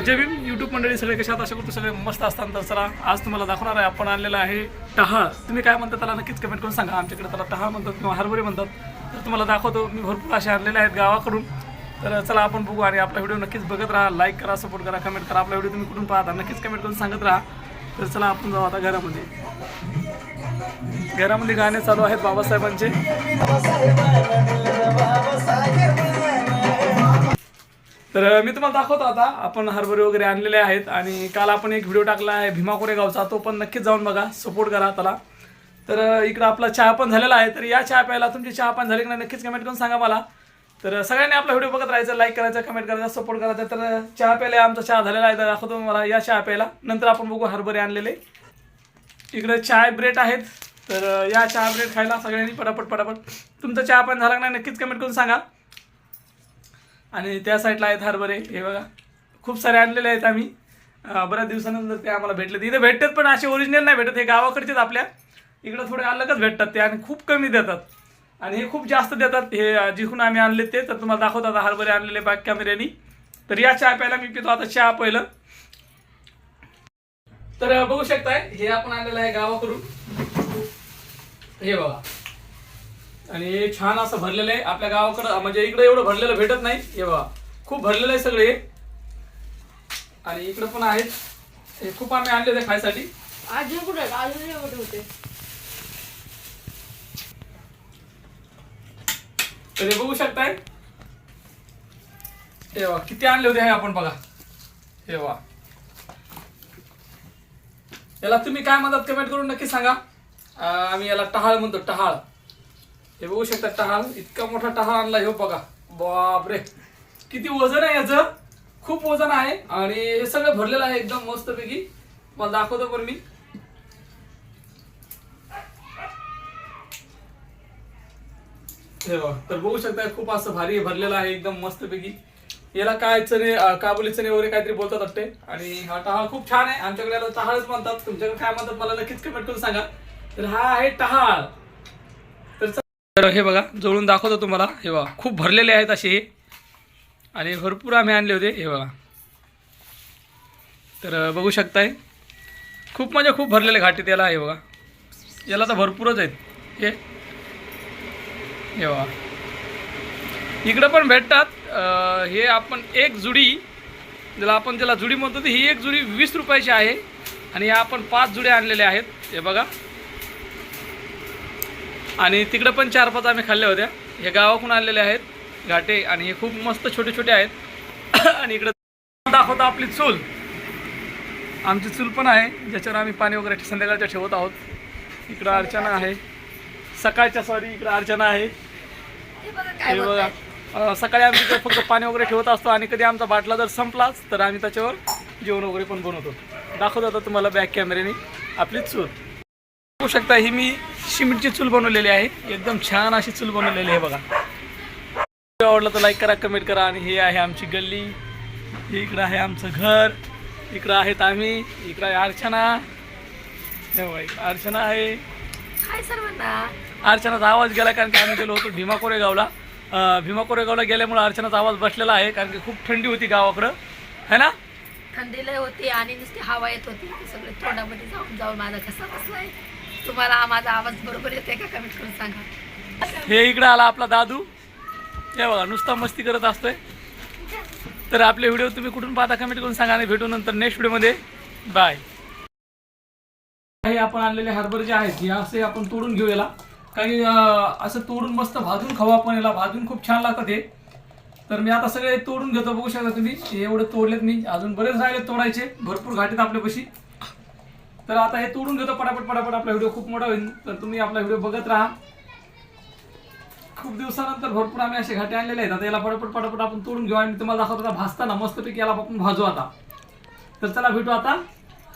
जय Bhim YouTube मंडळी सगळे कशात अशा करतो सगळे मस्त असतात. तर चला आज तुम्हाला दाखवणार आहे आपण आणलेला आहे टहाळ. तुम्ही काय म्हणता त्याला नक्कीच कमेंट करून सांगा. आमच्याकडे त्याला टहाळ म्हणतात किंवा हरभरे म्हणतात. तर तुम्हाला दाखवतो मी भरपूर असे आणलेले आहेत गावाकडून. तर चला आपण बघू आणि आपला व्हिडिओ नक्कीच बघत राहा. लाईक करा, सपोर्ट करा, कमेंट करा. आपला व्हिडिओ तुम्ही कुठून पाहता नक्कीच कमेंट करून सांगत राहा. तर चला आपण जाऊ आता घरामध्ये. घरामध्ये गाणे चालू आहेत बाबासाहेबांचे. तर मी तुम्हाला दाखवतो आता आपण हरभरे वगैरे आणलेले आहेत. आणि काल आपण एक व्हिडिओ टाकला आहे भीमा कोरेगावचा, तो पण नक्कीच जाऊन बघा, सपोर्ट करा त्याला. तर इकडं आपला चहा पण झालेला आहे. तर या चहा प्यायला तुमची चहा पण झाली की नाही नक्कीच कमेंट करून सांगा मला. तर सगळ्यांनी आपला व्हिडिओ बघत राहायचं, लाईक करायचं, कमेंट करायचं, सपोर्ट करायचं. तर चहा प्यायला आमचा चहा झालेला आहे. तर दाखवतो मला या चहा प्यायला. नंतर आपण बघू हरभरे आणलेले. इकडे चाय ब्रेड आहेत. तर या चहा ब्रेड खायला सगळ्यांनी पटापट. तुमचा चहा पण झाला की नाही नक्कीच कमेंट करून सांगा. आणि त्या साईडला आहेत हरभरे. हे बघा खूप सारे आणलेले आहेत आम्ही. बऱ्याच दिवसानंतर ते आम्हाला भेटले. इथे भेटतात पण असे ओरिजिनल नाही भेटत. हे गावाकडचेच आपल्या. इकडं थोडे अलगच भेटतात ते आणि खूप कमी देतात. आणि हे खूप जास्त देतात हे जिथून आम्ही आणले ते. तर तुम्हाला दाखवतो आता हरभरे आणलेले बॅक कॅमेऱ्यानी. तर या चहा प्यायला मी पितो आता चहा पहिलं. तर बघू शकताय हे आपण आणलेलं आहे गावाकडून. हे बघा आणि छान असं भरलेलं आहे. आपल्या गावाकडं म्हणजे इकडे एवढं भरलेलं भेटत नाही. हे बघा खूप भरलेलं आहे सगळे. आणि इकडं पण आहेत. हे खूप आम्ही आणले होते खायसाठी. अजून कुठे होते. तर हे बघू शकताय. हे बघा किती आणले होते हे आपण बघा. हे बघा याला तुम्ही काय म्हणतात कमेंट करून नक्की सांगा. आम्ही याला टहाळ म्हणतो, टहाळ. हे बघू शकता टहाळ. इतका मोठा टहाळ आणला हे बघा. बापरे किती वजन आहे याचं. खूप वजन आहे. आणि हे सगळं भरलेलं आहे एकदम मस्तपैकी. मला दाखवतो पण मी. हे बघा तर बघू शकता खूप असं भारी भरलेलं आहे एकदम मस्तपैकी. याला काय चणे, काबुली चणे वगैरे काहीतरी बोलतात वाटते. आणि हा टहाळ खूप छान आहे. आमच्याकडे याला टहाळच म्हणतात. तुमच्याकडे काय म्हणतात मला नक्कीच कमेंट करून सांगा. तर हा आहे टहाळ. तर हे बघा जवळून दाखवतो तुम्हाला. हे बघा खूप भरलेले आहेत असे हे. आणि भरपूर आम्ही आणले होते. हे बघा तर बघू शकताय खूप म्हणजे खूप भरलेले घाटीत याला. हे बघा याला तर भरपूरच आहेत हे बघा. इकडं पण भेटतात. हे आपण एक जुडी ज्याला आपण त्याला जुडी म्हणतो, ही एक जुडी 20 रुपयाची आहे. आणि या आपण 5 जुड्या आणलेल्या आहेत. हे बघा आणि तिकडं पण 4-5 आम्ही खाल्ल्या होत्या. हे गावाकडून आणलेले आहेत घाटे. आणि हे खूप मस्त छोटे छोटे आहेत. आणि इकडं दाखवतो आपली चूल. आमची चूल पण आहे ज्याच्यावर आम्ही पाणी वगैरे संध्याकाळच्या ठेवत आहोत. इकडं अर्चना आहे सकाळच्या, इकडं अर्चना आहे. हे बघा सकाळी आम्ही तिकडे फक्त पाणी वगैरे ठेवत असतो. आणि कधी आमचा बाटला जर संपलाच तर आम्ही त्याच्यावर जेवण वगैरे पण बनवतो. दाखवतो आता तुम्हाला बॅक कॅमेऱ्याने आपली चूल. बघू शकता ही मी सिमेंटची चूल बनवलेली आहे. एकदम छान अशी चूल बनवलेली आहे बघा. आवडलं तर लाईक करा, कमेंट करा. आणि हे आहे आमची गल्ली. हे इकडं आहे आमचं घर. इकडं आहेत आम्ही. इकडं आहे अर्चना. हे बघा अर्चना आहे. अर्चनाचा आवाज गेला कारण की आम्ही गेलो होतो भीमा कोरेगावला. भीमा कोरेगावला गेल्यामुळे अर्चनाचा आवाज बसलेला आहे कारण की खूप थंडी होती गावाकडं है ना. थंडी लय होती आणि नुसती हवा येत होती. सगळे तोंडामध्ये जाऊन जाऊन माझा कसा बसलाय. तुम्हाला माझा आवाज बरोबर येते का कमेंट करून सांगा. हे इकडं आला आपला दादू. हे बघा नुसता मस्ती करत असतोय. तर आपले व्हिडिओ तुम्ही कुठून पाहता कमेंट करून सांगा. आणि भेटू नंतर नेक्स्ट व्हिडिओमध्ये. बाय. हे आपण आणलेले हरभरे जे आहेत हे असे आपण तोडून घेऊ. याला काही असं तोडून मस्त भाजून खाऊ आपण. याला भाजून खूप छान लागतं ते. तर मी आता सगळे तोडून घेतो. बघू शकता तुम्ही हे एवढे तोडलेत मी. अजून बरेच राहिले तोडायचे. भरपूर घाटीत आपल्यापाशी. तर आता हे तोडून घेतो पटापट. आपला व्हिडिओ खूप मोठा होईल. तर तुम्ही आपला व्हिडिओ बघत राहा. खूप दिवसानंतर भरपूर आम्ही असे घाटे आणलेले आहेत. आता याला पटापट आपण तोडून घेऊ. आणि तुम्हाला दाखवतो आता भाजताना मस्तपैकी याला आपण भाजू आता. तर चला भेटू आता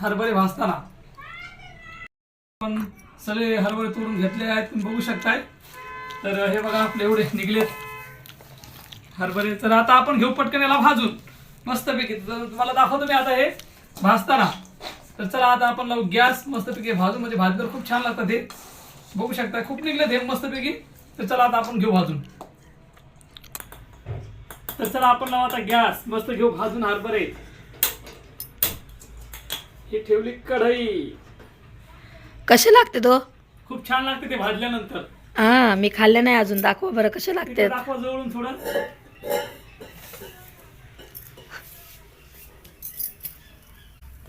हरभरे भाजताना. आपण सगळे हरभरे तोडून घेतले आहेत तुम्ही बघू शकताय. तर हे बघा आपले एवढे निघलेत हरभरे. तर आता आपण घेऊ पटकन याला भाजून मस्तपैकी. तुम्हाला दाखवतो मी आता हे भाजताना. तर चला आता आपण लावू गॅस. मस्तपैकी भाजून म्हणजे भाजल्यावर खूप छान लागतं ते. बघू शकताय खूप निघले ते मस्तपैकी. तर चला आता आपण घेऊ भाजून. तर चला आपण लावू आता गॅस. मस्त घेऊ भाजून हरभरे. ही ठेवली कढई. कसे लागते तो? खूप छान लागते ते भाजल्यानंतर. हा मी खाल्ले नाही अजून. दाखवा बरं कसे इकडे लागते. दाखवा जवळून थोडं.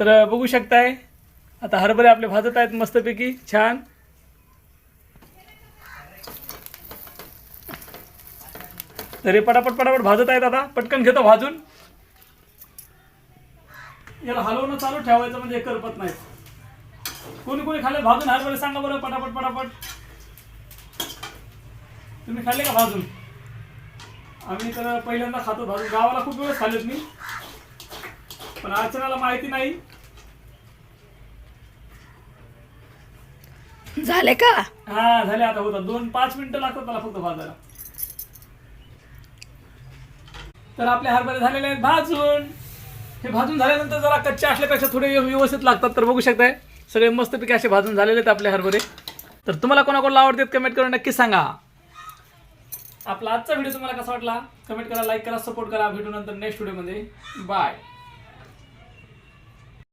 तर बघू शकताय आता हरभरे आपले भाजत आहेत मस्तपैकी छान. तर हे पटापट पटापट भाजत आहेत. आता पटकन घेतो भाजून. याला हलवणं चालू ठेवायचं म्हणजे करपत नाही. कोणी कोणी खाल्ले भाजून हरभरे सांगा बरं पटापट पटापट. तुम्ही खाल्ले का भाजून? आम्ही तर पहिल्यांदा खातो भाजून. गावाला खूप वेळेस खाल्लेत मी, पण अर्चनाला माहिती नाही. झाले का? हा झाले. आता होतात 2-5 मिनिटं लागतात मला फक्त भाजायला. तर आपले हरभरे झालेले आहेत भाजून. हे भाजून झाल्यानंतर जरा कच्चे असल्यापेक्षा थोडे व्यवस्थित लागतात. तर बघू शकताय सगळे मस्तपैकी असे भाजून झालेले आहेत आपले हरभरे. तर तुम्हाला कोणाकोणाला आवडतात कमेंट करून नक्की सांगा. आपला आजचा व्हिडिओ तुम्हाला कसा वाटला कमेंट करा, लाईक करा, सपोर्ट करा. भेटू नंतर नेक्स्ट व्हिडिओमध्ये. बाय.